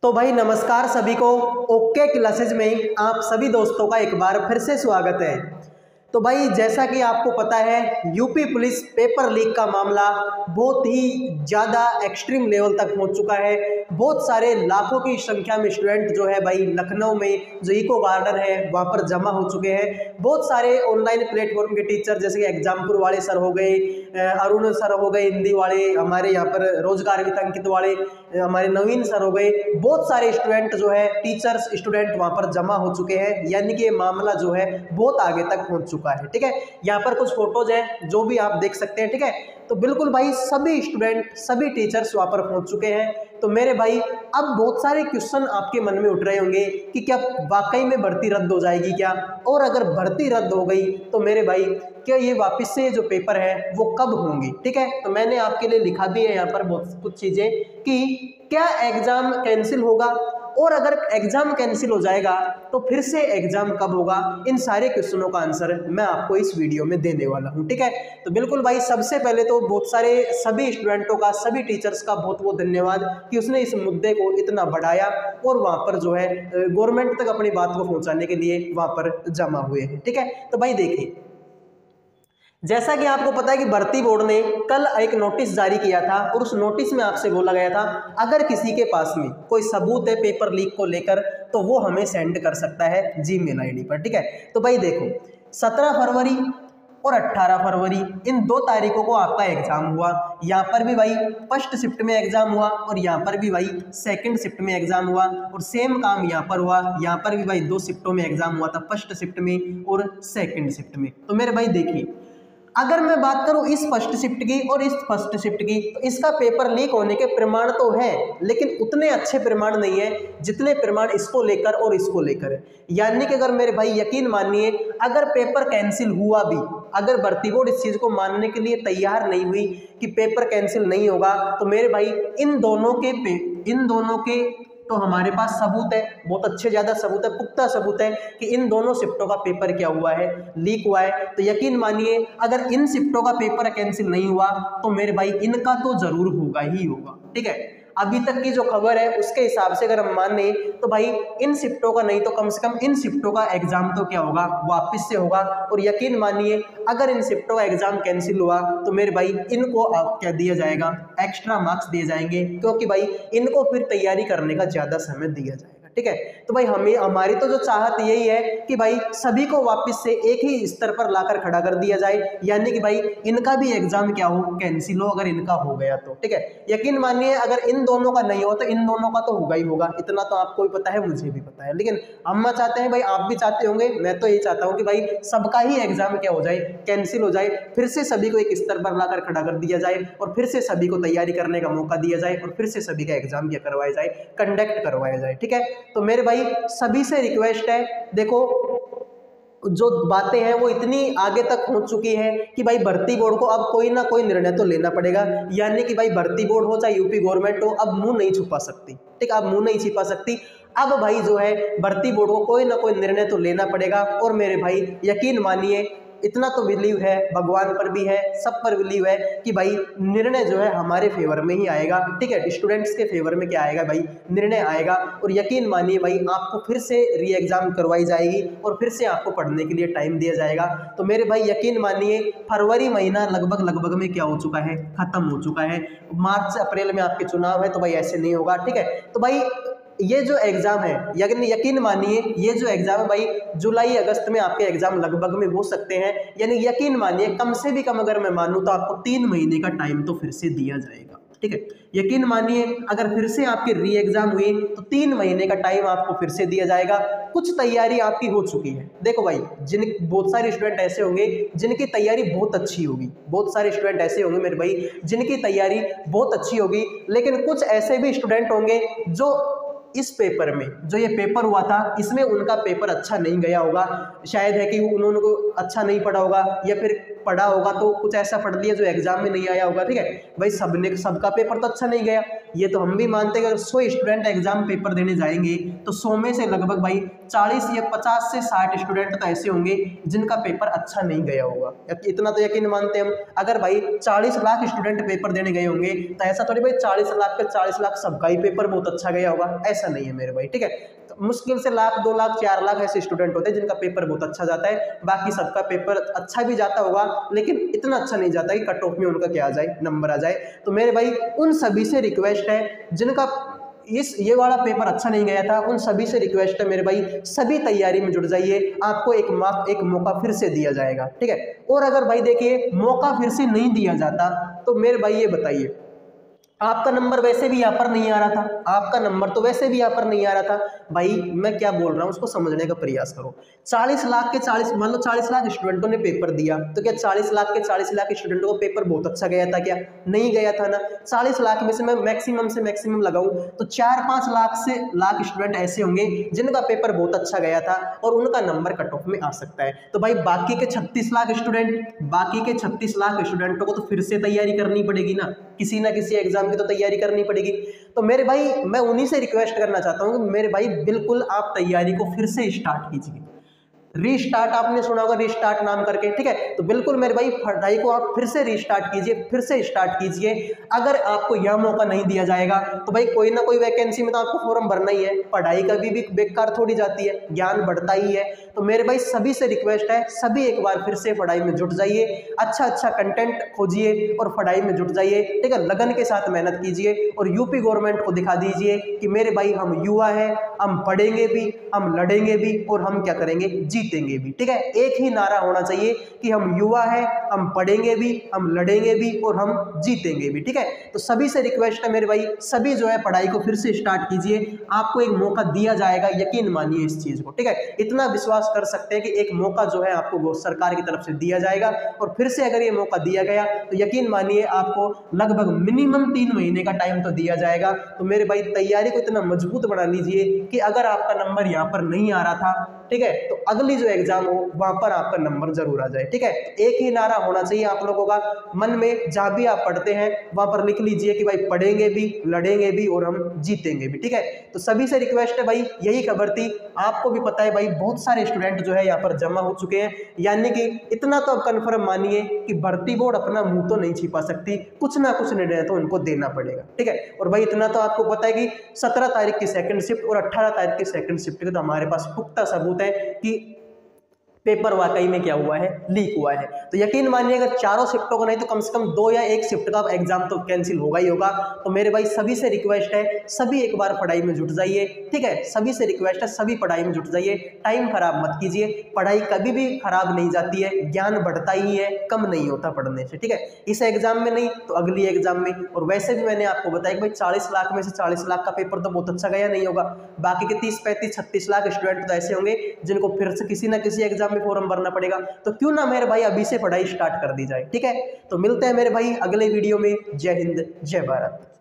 तो भाई नमस्कार सभी को। ओके क्लासेज में आप सभी दोस्तों का एक बार फिर से स्वागत है। तो भाई जैसा कि आपको पता है यूपी पुलिस पेपर लीक का मामला बहुत ही ज़्यादा एक्सट्रीम लेवल तक पहुंच चुका है। बहुत सारे लाखों की संख्या में स्टूडेंट जो है भाई लखनऊ में जो इको गार्डन है वहाँ पर जमा हो चुके हैं। बहुत सारे ऑनलाइन प्लेटफॉर्म के टीचर जैसे कि एग्जामपुर वाले सर हो गए, अरुण सर हो गए हिंदी वाले, हमारे यहाँ पर रोजगार वित्त अंकित वाले हमारे नवीन सर हो गए, बहुत सारे स्टूडेंट जो है टीचर्स स्टूडेंट वहाँ पर जमा हो चुके हैं। यानी कि ये मामला जो है बहुत आगे तक पहुँच चुका है। ठीक है, यहाँ पर कुछ फोटोज है जो भी आप देख सकते हैं। ठीक है, तो बिल्कुल भाई सभी स्टूडेंट सभी टीचर्स वहाँ पर पहुँच चुके हैं। तो मेरे भाई अब बहुत सारे क्वेश्चन आपके मन में उठ रहे होंगे कि क्या वाकई में भर्ती रद्द हो जाएगी क्या, और अगर भर्ती रद्द हो गई तो मेरे भाई क्या ये वापस से जो पेपर है वो कब होंगे। ठीक है, तो मैंने आपके लिए लिखा भी है यहाँ पर बहुत कुछ चीजें कि क्या एग्जाम कैंसिल होगा, और अगर एग्जाम कैंसिल हो जाएगा तो फिर से एग्जाम कब होगा। इन सारे क्वेश्चनों का आंसर मैं आपको इस वीडियो में देने वाला हूं। ठीक है, तो बिल्कुल भाई सबसे पहले तो बहुत सारे सभी स्टूडेंटों का सभी टीचर्स का बहुत बहुत धन्यवाद कि उसने इस मुद्दे को इतना बढ़ाया और वहां पर जो है गवर्नमेंट तक अपनी बात को पहुंचाने के लिए वहां पर जमा हुए हैं। ठीक है, तो भाई देखिए जैसा कि आपको पता है कि भर्ती बोर्ड ने कल एक नोटिस जारी किया था और उस नोटिस में आपसे बोला गया था अगर किसी के पास में कोई सबूत है पेपर लीक को लेकर तो वो हमें सेंड कर सकता है जीमेल आईडी पर। ठीक है, तो भाई देखो 17 फरवरी और 18 फरवरी इन 2 तारीखों को आपका एग्जाम हुआ। यहाँ पर भी भाई फर्स्ट शिफ्ट में एग्जाम हुआ और यहाँ पर भी भाई सेकंड शिफ्ट में एग्जाम हुआ, और सेम काम यहाँ पर हुआ। यहाँ पर भी भाई 2 शिफ्टों में एग्जाम हुआ था, फर्स्ट शिफ्ट में और सेकंड शिफ्ट में। तो मेरे भाई देखिए अगर मैं बात करूं इस फर्स्ट शिफ्ट की और इस फर्स्ट शिफ्ट की तो इसका पेपर लीक होने के प्रमाण तो है, लेकिन उतने अच्छे प्रमाण नहीं है जितने प्रमाण इसको लेकर और इसको लेकर है। यानी कि अगर मेरे भाई यकीन मानिए अगर पेपर कैंसिल हुआ भी, अगर भर्ती बोर्ड इस चीज को मानने के लिए तैयार नहीं हुई कि पेपर कैंसिल नहीं होगा, तो मेरे भाई इन दोनों के तो हमारे पास सबूत है, बहुत अच्छे ज़्यादा सबूत है, पुख्ता सबूत है कि इन दोनों शिफ्टों का पेपर क्या हुआ है, लीक हुआ है। तो यकीन मानिए अगर इन शिफ्टों का पेपर कैंसिल नहीं हुआ तो मेरे भाई इनका तो जरूर होगा ही होगा। ठीक है, अभी तक की जो खबर है उसके हिसाब से अगर हम माने तो भाई इन शिफ्टों का नहीं तो कम से कम इन शिफ्टों का एग्जाम तो क्या होगा वापस से होगा। और यकीन मानिए अगर इन शिफ्टों का एग्जाम कैंसिल हुआ तो मेरे भाई इनको क्या दिया जाएगा, एक्स्ट्रा मार्क्स दिए जाएंगे, क्योंकि भाई इनको फिर तैयारी करने का ज्यादा समय दिया जाएगा। ठीक है, तो भाई हमारी तो जो चाहत यही है कि भाई सभी को वापस से एक ही स्तर पर लाकर खड़ा कर दिया जाए, यानी कि भाई इनका भी एग्जाम क्या हो कैंसिल हो अगर इनका हो गया तो। ठीक है, यकीन मानिए अगर इन दोनों का नहीं हो तो इन दोनों का तो होगा ही होगा, इतना तो आपको भी पता है मुझे भी पता है। लेकिन हम चाहते हैं भाई, आप भी चाहते होंगे, मैं तो यही चाहता हूँ कि भाई सबका ही एग्जाम क्या हो जाए कैंसिल हो जाए, फिर से सभी को एक स्तर पर लाकर खड़ा कर दिया जाए और फिर से सभी को तैयारी करने का मौका दिया जाए और फिर से सभी का एग्जाम क्या करवाया जाए, कंडक्ट करवाया जाए। ठीक है, तो मेरे भाई सभी से रिक्वेस्ट है, देखो जो बातें हैं वो इतनी आगे तक पहुंच चुकी है कि भाई भर्ती बोर्ड को अब कोई ना कोई निर्णय तो लेना पड़ेगा। यानी कि भाई भर्ती बोर्ड हो चाहे यूपी गवर्नमेंट हो अब मुंह नहीं छुपा सकती। ठीक, अब मुंह नहीं छिपा सकती। अब भाई जो है भर्ती बोर्ड को कोई ना कोई निर्णय तो लेना पड़ेगा। और मेरे भाई यकीन मानिए इतना तो बिलीव है, भगवान पर भी है, सब पर बिलीव है कि भाई निर्णय जो है हमारे फेवर में ही आएगा। ठीक है, स्टूडेंट्स के फेवर में क्या आएगा भाई, निर्णय आएगा। और यकीन मानिए भाई आपको फिर से री एग्जाम करवाई जाएगी और फिर से आपको पढ़ने के लिए टाइम दिया जाएगा। तो मेरे भाई यकीन मानिए फरवरी महीना लगभग में क्या हो चुका है, खत्म हो चुका है। मार्च अप्रैल में आपके चुनाव है, तो भाई ऐसे नहीं होगा। ठीक है, तो भाई ये जो एग्जाम है यकीन मानिए ये जो एग्जाम है भाई जुलाई अगस्त में आपके एग्जाम लगभग में हो सकते हैं। यानी यकीन मानिए कम से भी कम अगर मैं मानूं तो आपको 3 महीने का टाइम तो फिर से दिया जाएगा। ठीक है, यकीन मानिए अगर फिर से आपके री एग्जाम हुई तो 3 महीने का टाइम आपको फिर से दिया जाएगा। कुछ तैयारी आपकी हो चुकी है। देखो भाई बहुत सारे स्टूडेंट ऐसे होंगे जिनकी तैयारी बहुत अच्छी होगी, बहुत सारे स्टूडेंट ऐसे होंगे मेरे भाई जिनकी तैयारी बहुत अच्छी होगी, लेकिन कुछ ऐसे भी स्टूडेंट होंगे जो इस पेपर में जो ये पेपर हुआ था इसमें उनका पेपर अच्छा नहीं गया होगा। शायद है कि उन्होंने को अच्छा नहीं पढ़ा होगा या फिर पढ़ा होगा तो कुछ ऐसा पढ़ लिया जो एग्जाम में नहीं आया होगा, ठीक है भाई। सबका पेपर तो अच्छा नहीं गया, ये तो हम भी मानते हैं। अगर 100 स्टूडेंट एग्जाम पेपर देने जाएंगे तो 100 में से लगभग भाई 40 या 50 से 60 स्टूडेंट तो ऐसे होंगे जिनका पेपर अच्छा नहीं गया होगा, इतना तो यकीन मानते हैं हम। अगर भाई 40 लाख स्टूडेंट पेपर देने गए होंगे तो ऐसा थोड़ी भाई 40 लाख के 40 लाख सबका ही पेपर बहुत अच्छा गया होगा, ऐसा नहीं है मेरे भाई, ठीक है। तो मुश्किल से लाख 2 लाख 4 लाख ऐसे स्टूडेंट होते हैं जिनका पेपर बहुत अच्छा जाता है, बाकी सबका पेपर अच्छा भी जाता होगा लेकिन इतना अच्छा नहीं जाता कि कट ऑफ में उनका क्या आ जाए, नंबर आ जाए। तो मेरे भाई उन सभी से रिक्वेस्ट है जिनका ये वाला पेपर अच्छा नहीं गया था, उन सभी से रिक्वेस्ट है मेरे भाई सभी तैयारी में जुट जाइए, आपको एक मौका फिर से दिया जाएगा, ठीक है। और अगर भाई देखिए मौका फिर से नहीं दिया जाता तो मेरे भाई ये बताइए, आपका नंबर वैसे भी यहाँ पर नहीं आ रहा था, आपका नंबर तो वैसे भी यहाँ पर नहीं आ रहा था भाई, मैं क्या बोल रहा हूँ उसको समझने का प्रयास करो। 40 लाख के 40 मान लो 40 लाख स्टूडेंटों ने पेपर दिया, तो क्या 40 लाख के 40 लाख स्टूडेंटों को पेपर बहुत अच्छा गया था क्या? नहीं गया था ना। 40 लाख में से मैं मैक्सिमम से मैक्सिमम लगाऊं तो 4-5 लाख स्टूडेंट ऐसे होंगे जिनका पेपर बहुत अच्छा गया था और उनका नंबर कट ऑफ में आ सकता है। तो भाई बाकी के 36 लाख स्टूडेंटों को तो फिर से तैयारी करनी पड़ेगी ना, किसी ना किसी एग्जाम की तो तैयारी करनी पड़ेगी। तो मेरे भाई मैं उन्हीं से रिक्वेस्ट करना चाहता हूँ कि मेरे भाई बिल्कुल आप तैयारी को फिर से स्टार्ट कीजिए। रीस्टार्ट आपने सुना होगा, रीस्टार्ट नाम करके, ठीक है। तो बिल्कुल मेरे भाई पढ़ाई को आप फिर से रीस्टार्ट कीजिए, फिर से स्टार्ट कीजिए। अगर आपको यह मौका नहीं दिया जाएगा तो भाई कोई ना कोई वैकेंसी में तो आपको फॉर्म भरना ही है, पढ़ाई का भी बेकार थोड़ी जाती है, ज्ञान बढ़ता ही है। तो मेरे भाई सभी से रिक्वेस्ट है, सभी एक बार फिर से पढ़ाई में जुट जाइए, अच्छा कंटेंट खोजिए और पढ़ाई में जुट जाइए, ठीक है। लगन के साथ मेहनत कीजिए और यूपी गवर्नमेंट को दिखा दीजिए कि मेरे भाई हम युवा हैं, हम पढ़ेंगे भी, हम लड़ेंगे भी और हम क्या करेंगे, जीतेंगे भी, ठीक है। एक ही नारा होना चाहिए कि हम युवा हैं, हम पढ़ेंगे भी, हम लड़ेंगे भी और हम जीतेंगे भी, ठीक है। तो सभी से रिक्वेस्ट है मेरे भाई, सभी जो है पढ़ाई को फिर से स्टार्ट कीजिए, आपको एक मौका दिया जाएगा, यकीन मानिए इस चीज को, ठीक है। इतना विश्वास कर सकते हैं कि एक मौका जो है आपको सरकार की तरफ से दिया जाएगा और फिर से अगर ये मौका दिया गया तो यकीन मानिए आपको लगभग मिनिमम 3 महीने का टाइम तो दिया जाएगा। तो मेरे भाई तैयारी को इतना मजबूत बना लीजिए कि अगर आपका नंबर यहाँ पर नहीं आ रहा था, ठीक है, तो अगली जो एग्जाम हो वहां पर आपका नंबर जरूर आ जाए, ठीक है। एक ही नारा होना चाहिए आप लोगों का मन में, जहां भी आप पढ़ते हैं वहां पर लिख लीजिए कि भाई पढ़ेंगे भी, लड़ेंगे भी और हम जीतेंगे भी, ठीक है। तो सभी से रिक्वेस्ट है भाई, यही खबर थी। आपको भी पता है भाई बहुत सारे स्टूडेंट जो है यहाँ पर जमा हो चुके हैं, यानी कि इतना तो अब कन्फर्म मानिए कि भर्ती बोर्ड अपना मुंह तो नहीं छिपा सकती, कुछ ना कुछ निर्णय तो उनको देना पड़ेगा, ठीक है। और भाई इतना तो आपको पता है कि 17 तारीख की सेकंड शिफ्ट और 18 तारीख की सेकंड शिफ्ट के तो हमारे पास पुख्ता सबूत है कि पेपर वाकई में क्या हुआ है, लीक हुआ है। तो यकीन मानिए अगर चारों शिफ्टों का नहीं तो कम से कम 2 या 1 शिफ्ट का एग्जाम तो कैंसिल होगा ही होगा। तो मेरे भाई सभी से रिक्वेस्ट है, सभी एक बार पढ़ाई में जुट जाइए, ठीक है। सभी से रिक्वेस्ट है, सभी पढ़ाई में जुट जाइए, टाइम खराब मत कीजिए। पढ़ाई कभी भी खराब नहीं जाती है, ज्ञान बढ़ता ही है, कम नहीं होता पढ़ने से, ठीक है। इस एग्जाम में नहीं तो अगली एग्जाम में। और वैसे भी मैंने आपको बताया कि भाई 40 लाख में से 40 लाख का पेपर तो बहुत अच्छा गया नहीं होगा, बाकी के 30, 35, 36 लाख स्टूडेंट तो ऐसे होंगे जिनको फिर से किसी ना किसी एग्जाम में फॉर्म भरना पड़ेगा। तो क्यों ना मेरे भाई अभी से पढ़ाई स्टार्ट कर दी जाए, ठीक है। तो मिलते हैं मेरे भाई अगले वीडियो में। जय हिंद, जय भारत।